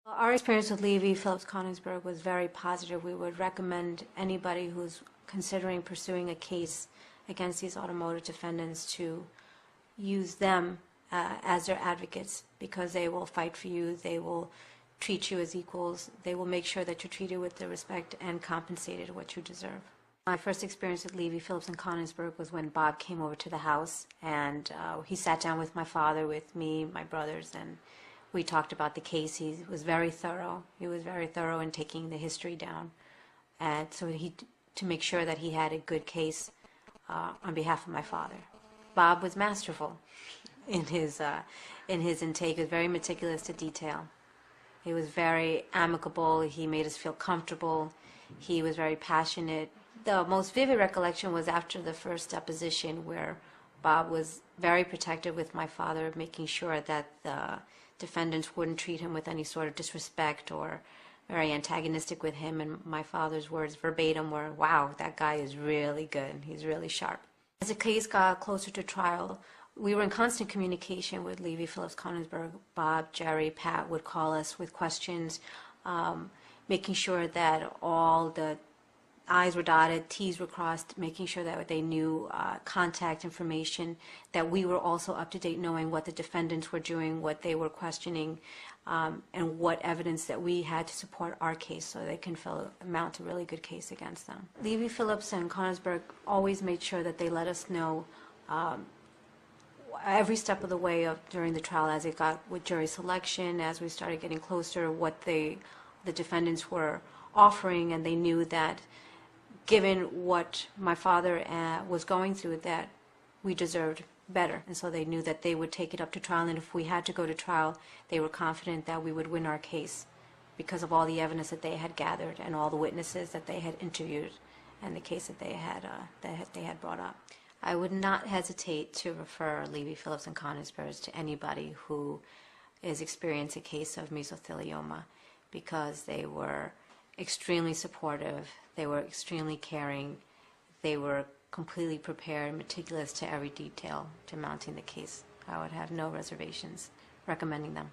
Our experience with Levy Phillips Konigsberg was very positive. We would recommend anybody who's considering pursuing a case against these automotive defendants to use them as their advocates, because they will fight for you, they will treat you as equals, they will make sure that you're treated with the respect and compensated what you deserve. My first experience with Levy Phillips and Konigsberg was when Bob came over to the house, and he sat down with my father, with me, my brothers, and we talked about the case. He was very thorough. He was very thorough in taking the history down, and so to make sure that he had a good case on behalf of my father. Bob was masterful in his intake. He was very meticulous to detail. He was very amicable. He made us feel comfortable. He was very passionate. The most vivid recollection was after the first deposition, where Bob was very protective with my father, making sure that the defendants wouldn't treat him with any sort of disrespect or very antagonistic with him. And my father's words verbatim were, "Wow, that guy is really good. He's really sharp." As the case got closer to trial, we were in constant communication with Levy Phillips Konigsberg. Bob, Jerry, Pat would call us with questions, making sure that all the I's were dotted, T's were crossed, making sure that they knew contact information, that we were also up to date knowing what the defendants were doing, what they were questioning, and what evidence that we had to support our case so they can mount a really good case against them. Levy Phillips and Konigsberg always made sure that they let us know every step of the way during the trial, as it got with jury selection, as we started getting closer, what the defendants were offering, and they knew that given what my father was going through, that we deserved better. And so they knew that they would take it up to trial, and if we had to go to trial, they were confident that we would win our case because of all the evidence that they had gathered and all the witnesses that they had interviewed and the case that they had brought up. I would not hesitate to refer Levy Phillips and Konigsberg to anybody who is experiencing a case of mesothelioma, because they were extremely supportive, they were extremely caring, they were completely prepared, meticulous to every detail to mounting the case. I would have no reservations recommending them.